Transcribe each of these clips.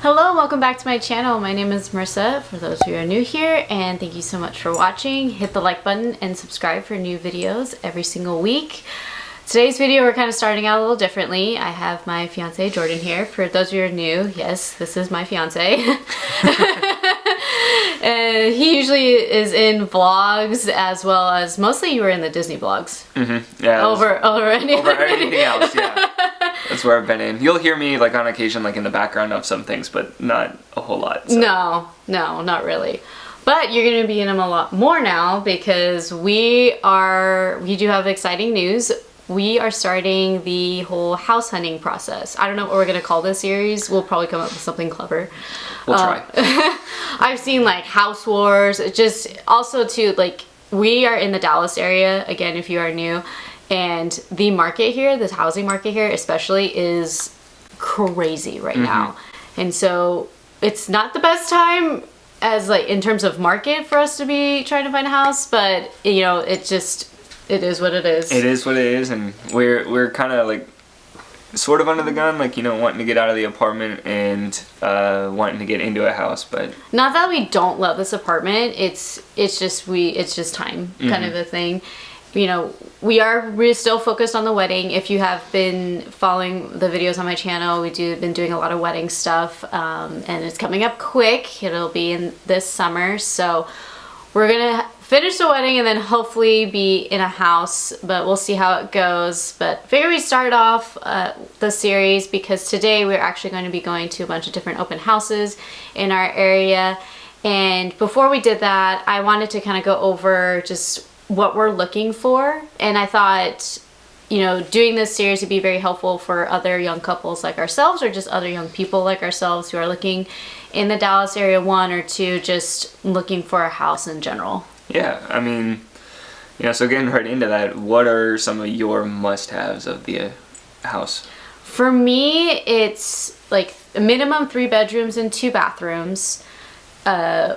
Hello, welcome back to my channel. My name is Marissa, for those of you who are new here, and thank you so much for watching. Hit the like button and subscribe for new videos every single week. Today's video, we're kind of starting out a little differently. I have my fiance Jordan here. For those of you who are new, yes, this is my fiance. And he usually is in vlogs, as well as mostly you were in the Disney vlogs. Mm-hmm. Yeah. Over anything else, yeah. That's where I've been in. You'll hear me like on occasion, like in the background of some things, but not a whole lot. So. No, not really. But you're going to be in them a lot more now because we do have exciting news. We are starting the whole house hunting process. I don't know what we're going to call this series. We'll probably come up with something clever. We'll try. I've seen like House Wars. Just also too, like we are in the Dallas area, again, if you are new, and the market here, the housing market here especially, is crazy right now. And so it's not the best time as like in terms of market for us to be trying to find a house, but you know, it is what it is. It is what it is, and we're kind of like sort of under the gun, like, you know, wanting to get out of the apartment and wanting to get into a house, but not that we don't love this apartment. It's just time kind of a thing. You know, we're still focused on the wedding. If you have been following the videos on my channel, been doing a lot of wedding stuff, and it's coming up quick. It'll be in this summer, so we're gonna finish the wedding and then hopefully be in a house, but we'll see how it goes. But figure we start off the series because today we're actually going to be going to a bunch of different open houses in our area. And before we did that, I wanted to kind of go over just what we're looking for. And I thought, you know, doing this series would be very helpful for other young couples like ourselves, or just other young people like ourselves who are looking in the Dallas area, one or two, just looking for a house in general. Yeah, I mean, you know, so getting right into that, what are some of your must-haves of the house? For me, it's like a minimum 3 bedrooms and 2 bathrooms.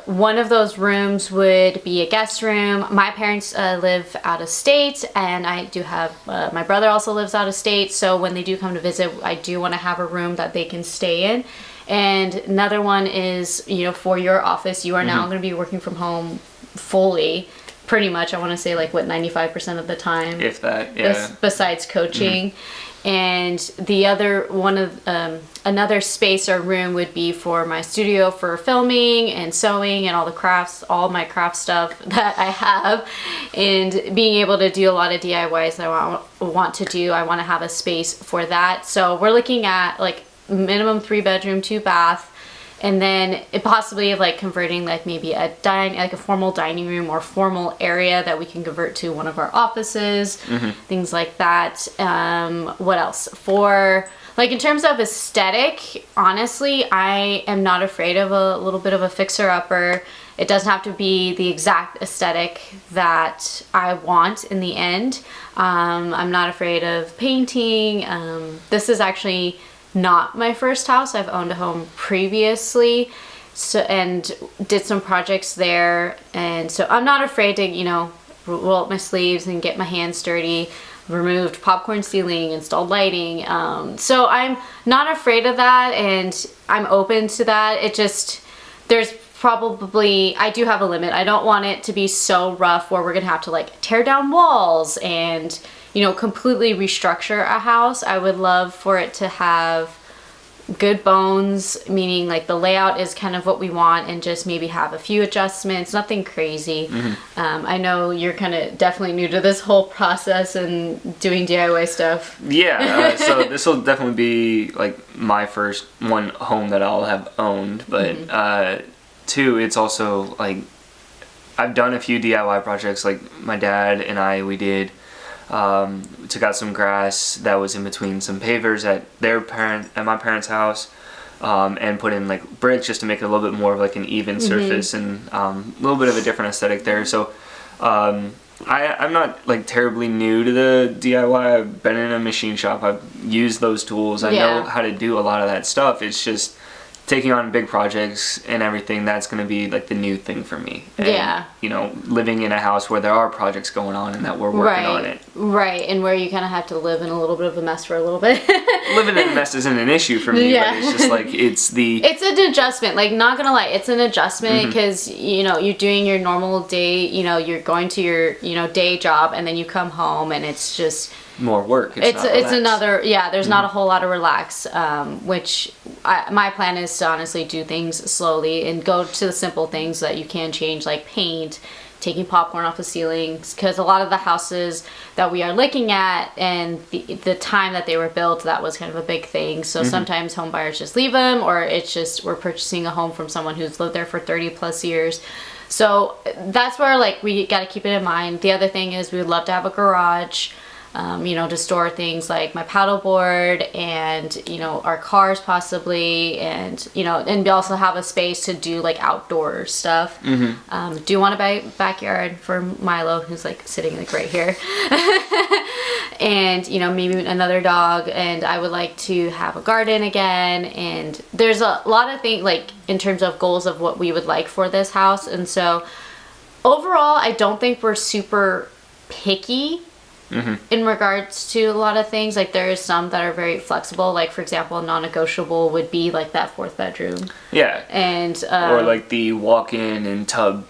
One of those rooms would be a guest room. My parents live out of state, and I do have, my brother also lives out of state, so when they do come to visit, I do want to have a room that they can stay in. And another one is, you know, for your office, you are now going to be working from home fully, pretty much. I want to say like what, 95% of the time, if that, yeah. Besides coaching. And the other one of another space or room would be for my studio for filming and sewing and all the crafts, all my craft stuff that I have, and being able to do a lot of DIYs that I want to do. I want to have a space for that. So we're looking at like minimum 3 bedroom, 2 bath. And then it possibly like converting like maybe like a formal dining room or formal area that we can convert to one of our offices, things like that. What else? For like in terms of aesthetic, honestly, I am not afraid of a little bit of a fixer-upper. It doesn't have to be the exact aesthetic that I want in the end. I'm not afraid of painting. This is actually not my first house. I've owned a home previously, so, and did some projects there, and so I'm not afraid to, you know, roll up my sleeves and get my hands dirty. Removed popcorn ceiling, installed lighting, so I'm not afraid of that, and I'm open to that. It just, there's probably, I do have a limit. I don't want it to be so rough where we're gonna have to like tear down walls and, you know, completely restructure a house. I would love for it to have good bones, meaning like the layout is kind of what we want, and just maybe have a few adjustments, nothing crazy. I know you're kind of definitely new to this whole process and doing DIY stuff. Yeah, so this will definitely be like my first home that I'll have owned, but two, it's also like I've done a few DIY projects. Like my dad and we did took out some grass that was in between some pavers at my parents' house, and put in like bricks just to make it a little bit more of like an even surface, and a little bit of a different aesthetic there. So I'm not like terribly new to the DIY. I've been in a machine shop. I've used those tools. I know how to do a lot of that stuff. It's just taking on big projects and everything, that's going to be like the new thing for me. And, Yeah. you know, living in a house where there are projects going on and that we're working on it. Right, and where you kind of have to live in a little bit of a mess for a little bit. Living in a mess isn't an issue for me, Yeah. but it's just like, it's an adjustment. Like, not gonna lie, it's an adjustment because, you know, you're doing your normal day, you know, you're going to your, you know, day job and then you come home and it's just... more work. It's another, there's not a whole lot of relax, which my plan is to honestly do things slowly and go to the simple things that you can change, like paint, taking popcorn off the ceilings, because a lot of the houses that we are looking at and the time that they were built, that was kind of a big thing. So sometimes home buyers just leave them, or it's just we're purchasing a home from someone who's lived there for 30 plus years. So that's where like we got to keep it in mind. The other thing is we would love to have a garage. You know, to store things like my paddleboard and, you know, our cars possibly, and, you know, and we also have a space to do like outdoor stuff. Do want a backyard for Milo, who's like sitting like right here. And, you know, maybe another dog, and I would like to have a garden again. And there's a lot of things like in terms of goals of what we would like for this house. And so overall, I don't think we're super picky in regards to a lot of things. Like there is some that are very flexible, like for example a non-negotiable would be like that 4th bedroom, and or like the walk-in and tub,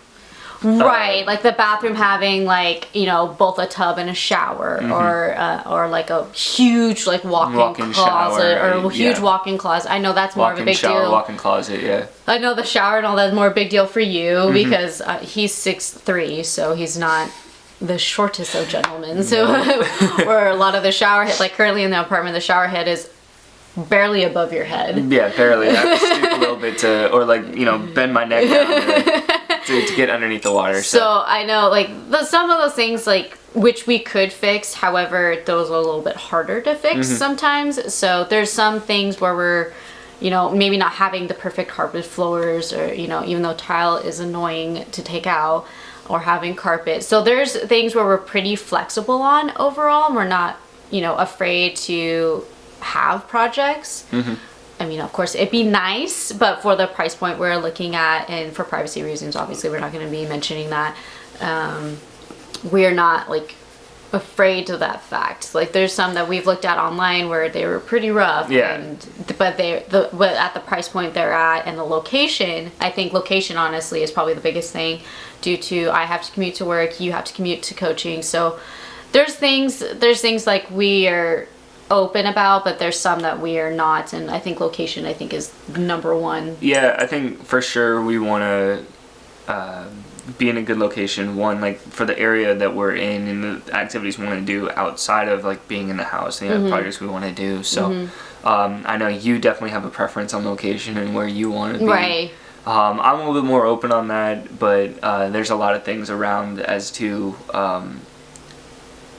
right, like the bathroom having like, you know, both a tub and a shower, or like a huge like walk-in closet shower, or a huge walk-in closet. I know that's more of a big shower, deal. Walk-in closet, I know the shower and all that's more a big deal for you because he's 6'3", so he's not the shortest of gentlemen. So where a lot of the shower head, like currently in the apartment, the shower head is barely above your head. Yeah, barely. I have to stoop a little bit to, or like, you know, bend my neck down to get underneath the water. So I know like some of those things like which we could fix, however those are a little bit harder to fix sometimes. So there's some things where we're, you know, maybe not having the perfect hardwood floors, or, you know, even though tile is annoying to take out, or having carpet. So there's things where we're pretty flexible on overall, and we're not, you know, afraid to have projects. I mean, of course, it'd be nice, but for the price point we're looking at, and for privacy reasons, obviously, we're not going to be mentioning that. We're not like afraid of that fact. Like there's some that we've looked at online where they were pretty rough, but at the price point they're at and the location, I think location honestly is probably the biggest thing, due to I have to commute to work, you have to commute to coaching. So there's things like we are open about, but there's some that we are not, and I think location is number one. I think for sure we want to be in a good location, one, like for the area that we're in and the activities we want to do outside of like being in the house and the projects we want to do. So I know you definitely have a preference on location and where you want to be. Right. I'm a little bit more open on that, but there's a lot of things around as to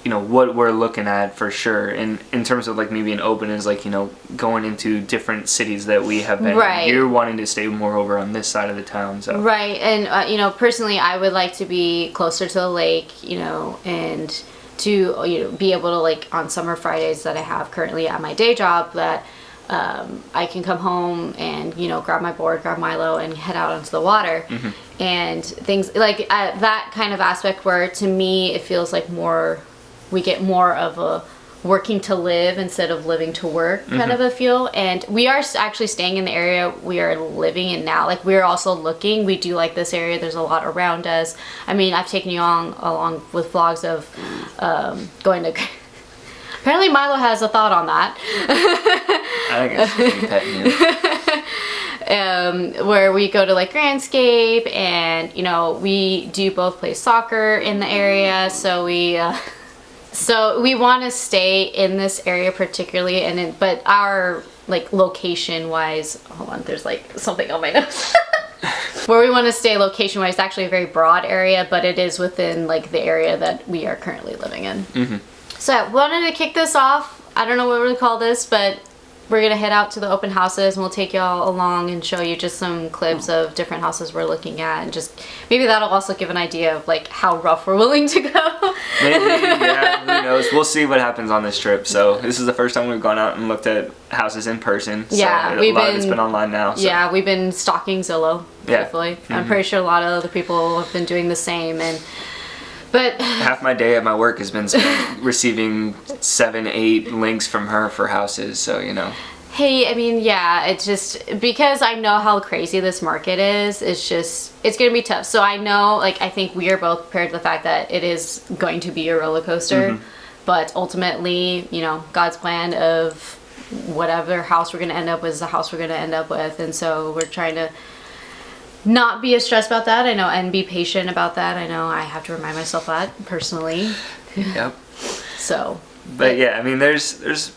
you know, what we're looking at for sure. And in terms of like maybe an open is like, you know, going into different cities that we have been in. You're wanting to stay more over on this side of the town, so and you know, personally I would like to be closer to the lake, you know, and to, you know, be able to like on summer Fridays that I have currently at my day job, that I can come home and, you know, grab my board, grab Milo, and head out onto the water. And things like that kind of aspect where to me it feels like we get more of a working to live instead of living to work kind of a feel. And we are actually staying in the area we are living in now. Like we're also looking, we do like this area, there's a lot around us. I mean, I've taken you along with vlogs of going to apparently Milo has a thought on that. I think it's pet where we go to like Grandscape, and, you know, we do both play soccer in the area, so we want to stay in this area particularly, but our like location wise, hold on, there's like something on my nose. Where we want to stay location wise, actually a very broad area, but it is within like the area that we are currently living in. So I wanted to kick this off. I don't know what we're gonna call this, but we're gonna head out to the open houses and we'll take y'all along and show you just some clips of different houses we're looking at, and just maybe that'll also give an idea of like how rough we're willing to go. Maybe, yeah, who knows? We'll see what happens on this trip. So this is the first time we've gone out and looked at houses in person. So Yeah, a lot of it's been online now. So. Yeah, we've been stalking Zillow, truthfully. Mm-hmm. I'm pretty sure a lot of other people have been doing the same. But half my day at my work has been spent receiving 7-8 links from her for houses. So, you know. Hey, I mean, yeah, it's just because I know how crazy this market is. It's going to be tough. So I know, like, I think we are both prepared to the fact that it is going to be a roller coaster. Mm-hmm. But ultimately, you know, God's plan of whatever house we're going to end up with is the house we're going to end up with. And so we're trying to not be as stressed about that. I know, and be patient about that. I know I have to remind myself that personally. Yep. So. But yeah, I mean, there's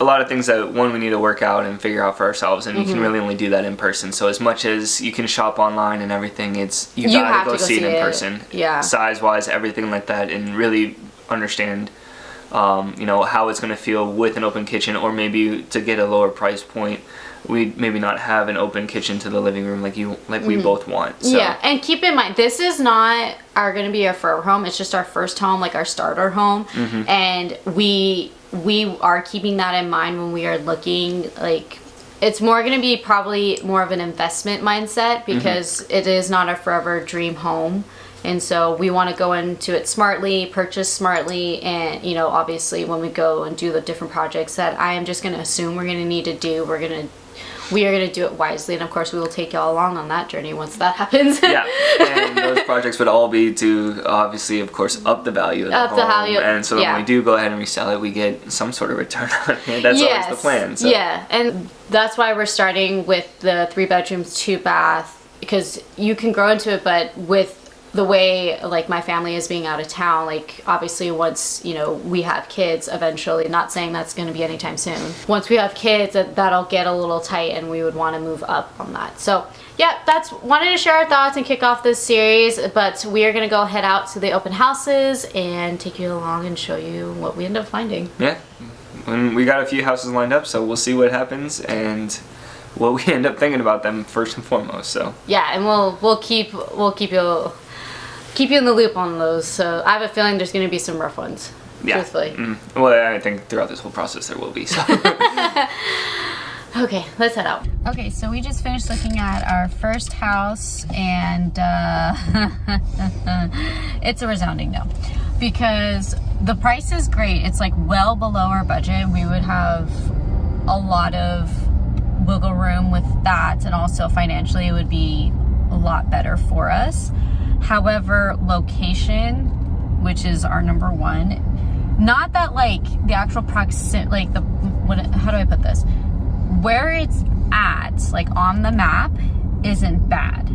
a lot of things that we need to work out and figure out for ourselves, and you can really only do that in person. So as much as you can shop online and everything, it's you gotta go see it in person. Yeah. Size wise, everything like that, and really understand you know, how it's going to feel with an open kitchen, or maybe to get a lower price point, we maybe not have an open kitchen to the living room like we both want. So. Yeah, and keep in mind, this is not going to be our forever home. It's just our first home, like our starter home, and we are keeping that in mind when we are looking. Like, it's more going to be probably more of an investment mindset, because it is not a forever dream home. And so we want to go into it smartly, purchase smartly, and, you know, obviously when we go and do the different projects that I am just going to assume we're going to need to do, we are going to do it wisely. And of course we will take y'all along on that journey once that happens. Yeah, and those projects would all be to obviously, of course, up the value of the home. And so when we do go ahead and resell it, we get some sort of return on it. That's always the plan. So. Yeah, and that's why we're starting with the 3 bedrooms, 2 bath, because you can grow into it, but with the way, like, my family is being out of town, like, obviously once, you know, we have kids eventually, not saying that's going to be anytime soon, once we have kids, that'll get a little tight, and we would want to move up on that. So yeah, wanted to share our thoughts and kick off this series, but we are going to go head out to the open houses and take you along and show you what we end up finding. Yeah, and we got a few houses lined up, so we'll see what happens and what we end up thinking about them first and foremost. So yeah, and we'll keep you in the loop on those. So I have a feeling there's going to be some rough ones. Yeah. Truthfully. Well, I think throughout this whole process there will be. So. Okay, let's head out. Okay, so we just finished looking at our first house, and it's a resounding no, because the price is great. It's like well below our budget. We would have a lot of wiggle room with that, and also financially it would be a lot better for us. However, location, which is our number one, not that like the actual proximity, like how do I put this? Where it's at, like on the map, isn't bad,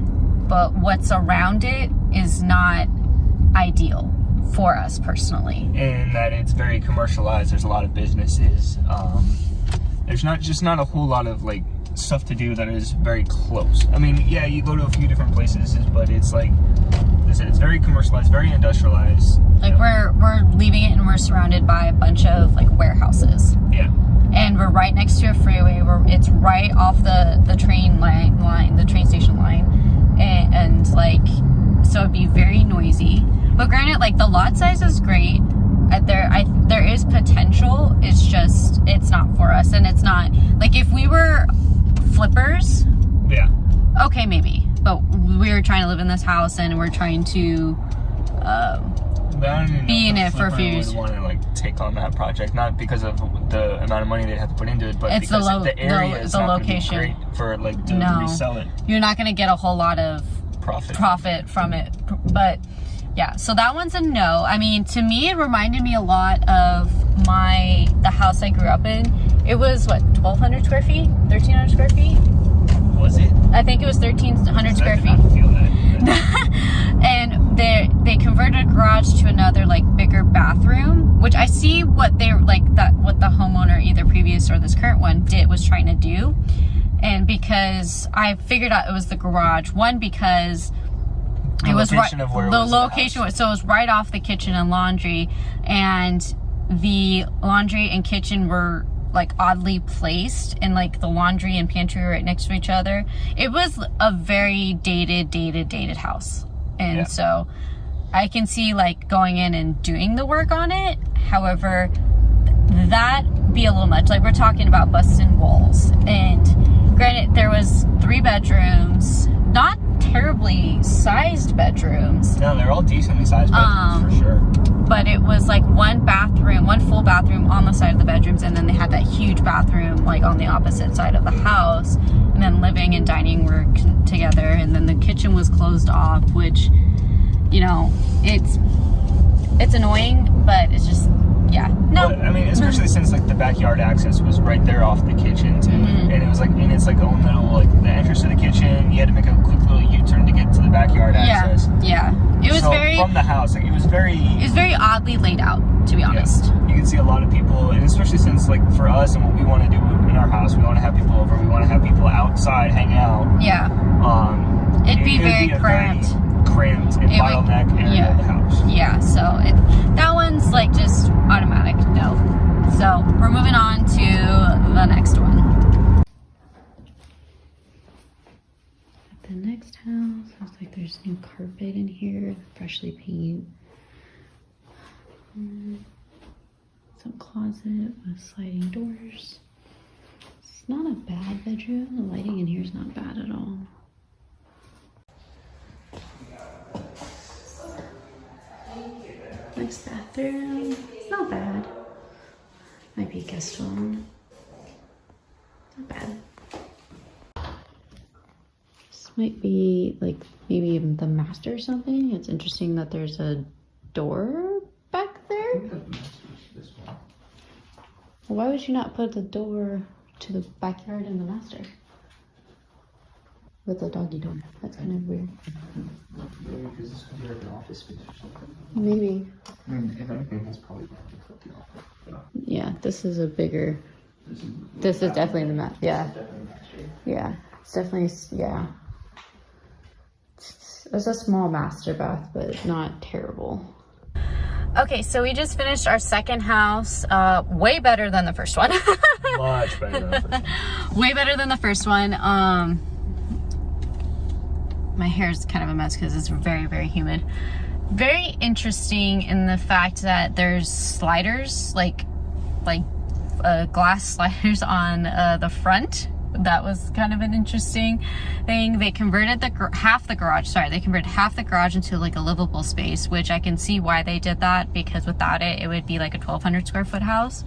but what's around it is not ideal for us personally. And that it's very commercialized. There's a lot of businesses. There's not a whole lot of like stuff to do that is very close. I mean, yeah, you go to a few different places, but it's like I said, it's very commercialized, very industrialized. Like we're leaving it, and we're surrounded by a bunch of like warehouses. Yeah. And we're right next to a freeway. It's right off the train line, the train station line, and like, so it'd be very noisy. But granted, like the lot size is great. There is potential. It's just it's not for us, and it's not like if we were flippers. Yeah. Okay, maybe. But we're trying to live in this house, and we're trying to be in it for a few years. I would want to like take on that project, not because of the amount of money they'd have to put into it, but it's because the area is not location. Gonna be great for like to resell it. You're not going to get a whole lot of profit from it, but yeah. So that one's a no. I mean, to me, it reminded me a lot of the house I grew up in. It was what, 1,200 square feet, 1,300 square feet. Was it? I think it was 1,300 square feet. I did not feel that. And they converted a garage to another like bigger bathroom, which I see what they like that what the homeowner, either previous or this current one, was trying to do. And because I figured out it was the garage, one, because it was right, the location was, so it was right off the kitchen and laundry, and the laundry and kitchen were like oddly placed, and like the laundry and pantry were right next to each other. It was a very dated house. And so I can see like going in and doing the work on it. However, that be a little much. Like, we're talking about busting walls, and granted, there was 3 bedrooms, not terribly sized bedrooms. No, they're all decently sized bedrooms, for sure. But it was like one full bathroom on the side of the bedrooms, and then they had that huge bathroom like on the opposite side of the house, and then living and dining were together, and then the kitchen was closed off, which, you know, it's annoying, but it's just, yeah. No. But, I mean, especially since like the backyard access was right there off the kitchen too, and it was like in its like own little, like the entrance to the kitchen. You had to make a quick little U-turn to get to the backyard access. Yeah. It was from the house. Like, it was very oddly laid out, to be honest. Yeah. You can see a lot of people, and especially since like for us and what we want to do in our house, we want to have people over. We want to have people outside hanging out. Yeah. It'd be very cramped. Cramped and bottleneck area of the house. Yeah, so that one's like just automatic no. So we're moving on to the next one. The next house, looks like there's new carpet in here, freshly painted. Some closet with sliding doors. It's not a bad bedroom. The lighting in here is not bad at all. Nice bathroom. It's not bad. Might be a guest room. Not bad. This might be like maybe even the master or something. It's interesting that there's a door back there. Well, why would you not put the door to the backyard in the master? With the doggy door. That's kind of weird. Maybe because this could be like an office space or something. Maybe. I mean, if anything, that's probably going to put the office. Yeah, this is a bigger. This is definitely the master. Yeah. Yeah. It's definitely, yeah. It's a small master bath, but not terrible. Okay, so we just finished our second house. Way better than the first one. Much better than the first one. Way better than the first one. My hair is kind of a mess because it's very, very humid. Very interesting in the fact that there's sliders, like glass sliders on the front. That was kind of an interesting thing. They converted half the garage into like a livable space, which I can see why they did that, because without it, it would be like a 1,200 square foot house.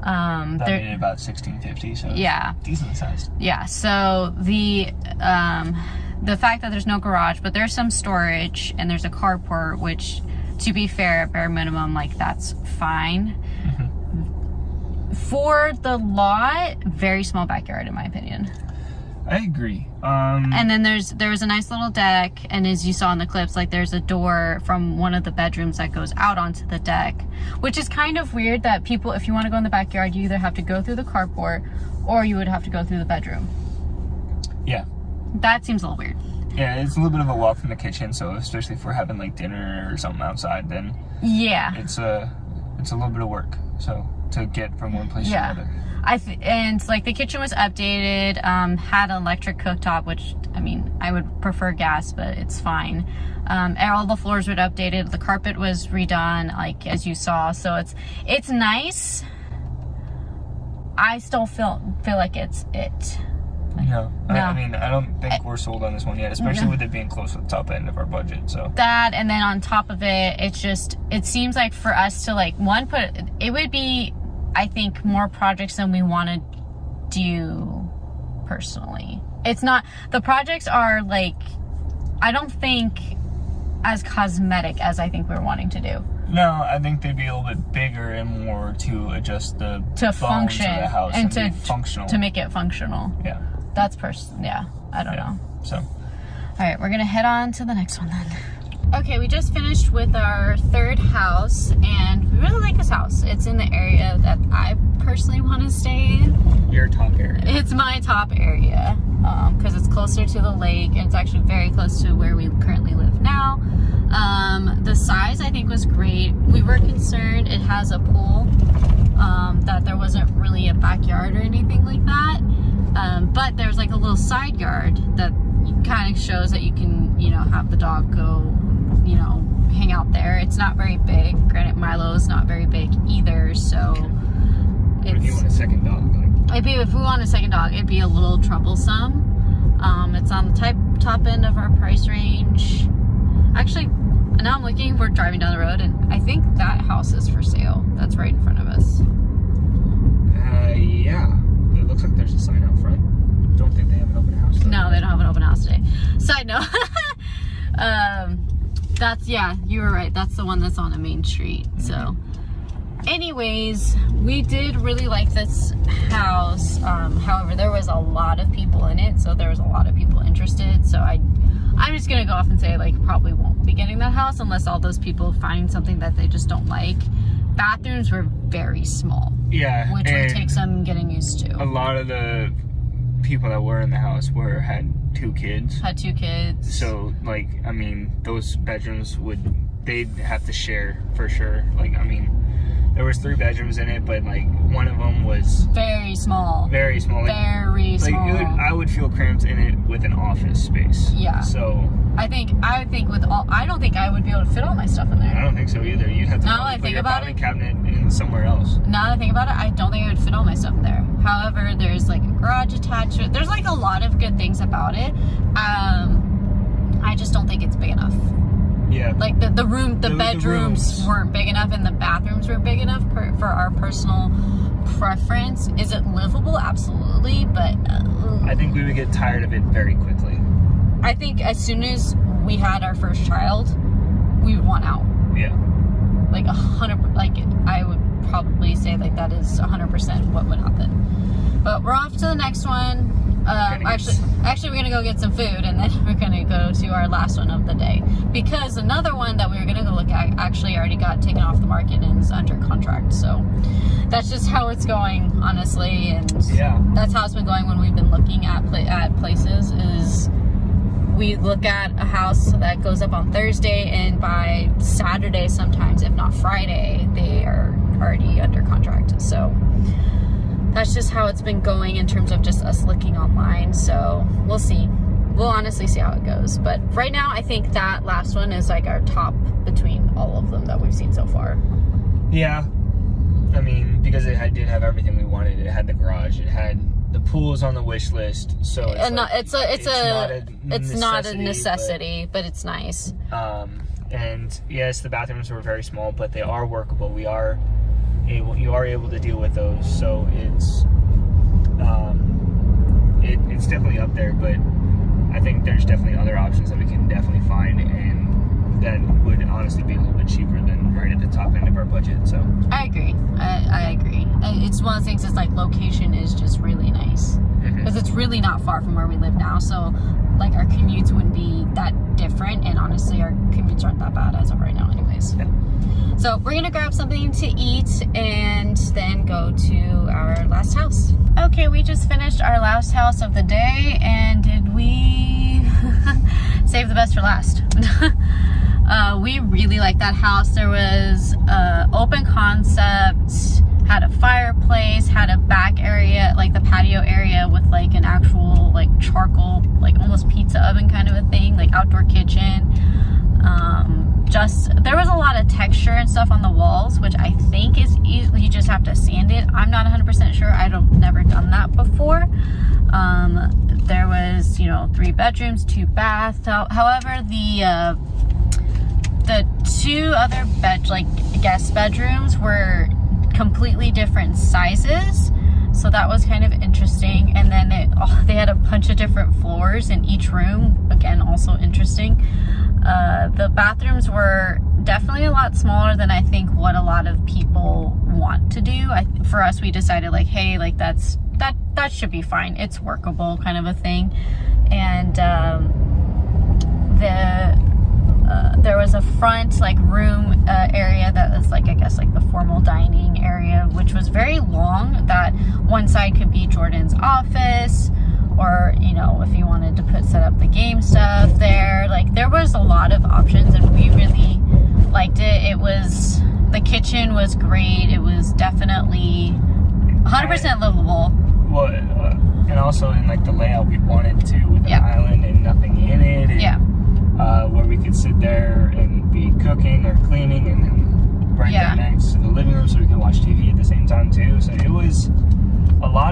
That made it about 1,650, so yeah, decently sized. Yeah, so the fact that there's no garage, but there's some storage and there's a carport, which, to be fair, at bare minimum, like, that's fine. For the lot, very small backyard in my opinion. I agree. And then there's a nice little deck, and as you saw in the clips, like, there's a door from one of the bedrooms that goes out onto the deck, which is kind of weird that people, if you want to go in the backyard, you either have to go through the carport or you would have to go through the bedroom. Yeah. That seems a little weird. Yeah, it's a little bit of a walk from the kitchen, so especially if we're having like dinner or something outside, then yeah, it's a little bit of work. So to get from one place to another. And like the kitchen was updated, had an electric cooktop, which, I mean, I would prefer gas, but it's fine. All the floors were updated, the carpet was redone, like, as you saw, so it's nice. I still feel like it's it. No. I mean, I don't think we're sold on this one yet, especially with it being close to the top end of our budget. So that, and then on top of it, it seems like for us to like it would be, I think, more projects than we want to do personally. It's not, the projects are like, I don't think as cosmetic as I think we're wanting to do. No, I think they'd be a little bit bigger and more to adjust the function of the house and to be functional. To make it functional. Yeah. That's yeah, I don't know. So, all right, we're gonna head on to the next one then. Okay, we just finished with our third house, and we really like this house. It's in the area that I personally want to stay in. Your top area. It's my top area, because it's closer to the lake, and it's actually very close to where we currently live now. The size, I think, was great. We were concerned it has a pool, that there wasn't really a backyard or anything like that. But there's like a little side yard that kind of shows that you can, have the dog go, hang out there. It's not very big. Granted, Milo's not very big either, so If you want a second dog, if we want a second dog, it'd be a little troublesome. It's on the top end of our price range. Actually, now I'm looking, we're driving down the road, and I think that house is for sale. That's right in front of us. yeah. It looks like there's a sign out front. Don't think they have an open house though. No, they don't have an open house today. Side note, yeah, you were right. That's the one that's on a main street. So, anyways, we did really like this house. However, there was a lot of people in it, so there was a lot of people interested. So I'm just gonna go off and say, like, probably won't be getting that house unless all those people find something that they just don't like. Bathrooms were very small. Yeah. Which would take some getting used to. A lot of the people that were in the house had 2 kids. Had 2 kids. So, like, I mean, those bedrooms they'd have to share for sure. Like, I mean, there was 3 bedrooms in it, but like one of them was very small. Very small. Like, very small. I would feel cramped in it with an office space. Yeah. So I think I don't think I would be able to fit all my stuff in there. I don't think so either. You'd have to put your filing cabinet in somewhere else. Now that I think about it, I don't think I would fit all my stuff in there. However, there's like a garage attached to it. There's like a lot of good things about it. I just don't think it's big enough. Yeah. Like the bedrooms weren't big enough, and the bathrooms were big enough for our personal preference. Is it livable? Absolutely, but I think we would get tired of it very quickly. I think as soon as we had our first child, we would want out. Yeah. Like 100%. Like I would probably say like that is 100% what would happen. But we're off to the next one. Actually, we're gonna go get some food, and then we're gonna go to our last one of the day, because another one that we were gonna go look at actually already got taken off the market and is under contract. So that's just how it's going, honestly, and yeah, that's how it's been going when we've been looking at places. Is we look at a house that goes up on Thursday, and by Saturday, sometimes if not Friday, they are already under contract. So that's just how it's been going in terms of just us looking online. So we'll see. We'll honestly see how it goes. But right now, I think that last one is like our top between all of them that we've seen so far. Yeah. I mean, because it did have everything we wanted. It had the garage. It had the pools on the wish list. So it's not a necessity, but it's nice. And yes, the bathrooms were very small, but they are workable. You are able to deal with those, so it's definitely up there. But I think there's definitely other options that we can definitely find, and that would honestly be a little bit cheaper than right at the top end of our budget. So I agree. I agree. It's one of the things. It's like location is just really nice because it's really not far from where we live now. So like our commutes wouldn't be that different, and honestly, our commutes aren't that bad as of right now, anyways. Yeah. So we're gonna grab something to eat and then go to our last house. Okay, we just finished our last house of the day, and did we save the best for last? We really like that house. There was open concept, had a fireplace, had a back area, like the patio area with like an actual like charcoal, like almost pizza oven kind of a thing, like outdoor kitchen. There was a lot of texture and stuff on the walls, which I think is easy. You just have to sand it. I'm not 100% sure. Never done that before. There was, 3 bedrooms, 2 baths. However, the 2 other guest bedrooms were completely different sizes. So that was kind of interesting. And then they had a bunch of different floors in each room. Again, also interesting. The bathrooms were definitely a lot smaller than I think what a lot of people want to do. For us, we decided like, hey, like that should be fine. It's workable kind of a thing. And there was a front like room area that was like, I guess like the formal dining area, which was very long. That one side could be Jordan's office, or if you wanted to set up the game stuff there. Like there was a lot of options, and we really liked it. The kitchen was great. It was definitely 100% livable. Well, and also in like the layout we wanted to, with an island and nothing in it. And, where we could sit there and be cooking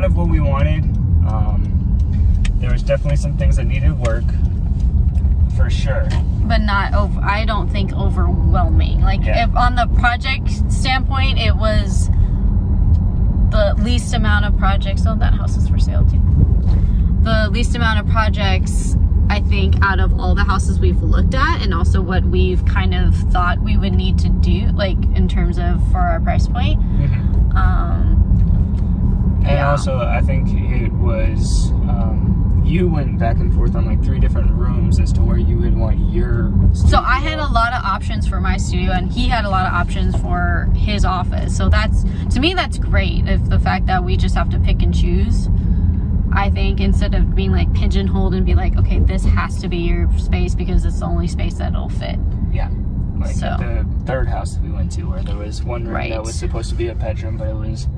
lot of what we wanted. There was definitely some things that needed work, for sure. But not over. I don't think overwhelming. Like if on the project standpoint, it was the least amount of projects. Oh, that house is for sale too. The least amount of projects, I think, out of all the houses we've looked at, and also what we've kind of thought we would need to do, like in terms of for our price point. And also, I think it was, you went back and forth on like 3 different rooms as to where you would want your studio. So I had a lot of options for my studio, and he had a lot of options for his office. So that's, to me, that's great. If the fact that we just have to pick and choose, I think, instead of being like pigeonholed and be like, okay, this has to be your space because it's the only space that'll fit. Yeah. Like So. the third house that we went to, where there was one room that was supposed to be a bedroom, but it was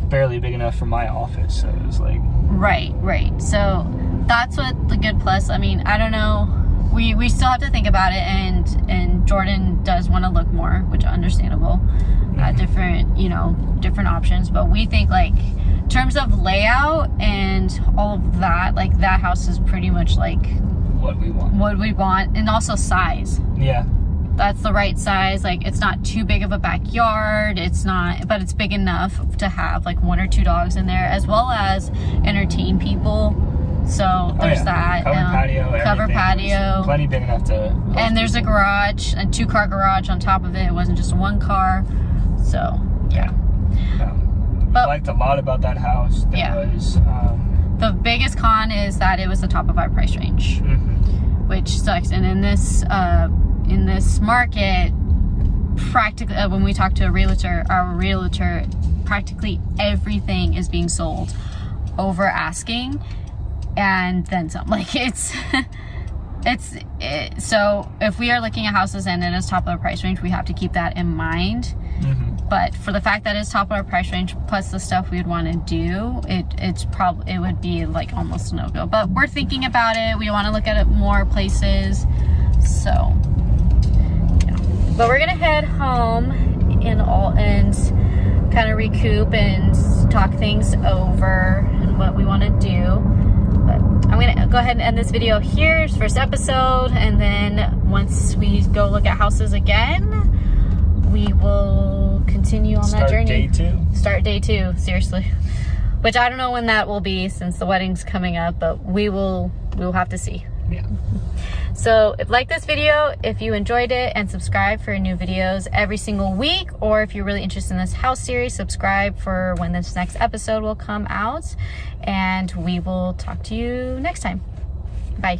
barely big enough for my office, so it was like... Right. So that's what the good plus. I mean, I don't know. We still have to think about it, and Jordan does want to look more, which is understandable. Different options, but we think like in terms of layout and all of that, like that house is pretty much like what we want, and also size. Yeah. That's the right size. Like, it's not too big of a backyard. It's not, but it's big enough to have like 1 or 2 dogs in there, as well as entertain people. So there's that. Cover patio. Plenty big enough to. And there's a garage, a 2-car garage on top of it. It wasn't just a 1-car. So yeah. But I liked a lot about that house. The biggest con is that it was the top of our price range, which sucks. And in this market, practically, when we talk to our realtor, practically everything is being sold over asking, and then some. Like so if we are looking at houses and it is top of the price range, we have to keep that in mind. But for the fact that it's top of our price range, plus the stuff we would want to do, it would be like almost a no-go. But we're thinking about it. We want to look at it more places. So but we're gonna head home and kind of recoup and talk things over and what we want to do. But I'm gonna go ahead and end this video here. It's first episode, and then once we go look at houses again, we will continue on that journey. Start day 2, seriously. Which I don't know when that will be, since the wedding's coming up, but we'll have to see. Yeah. So like this video if you enjoyed it, and subscribe for new videos every single week, or if you're really interested in this house series, subscribe for when this next episode will come out, and we will talk to you next time. Bye.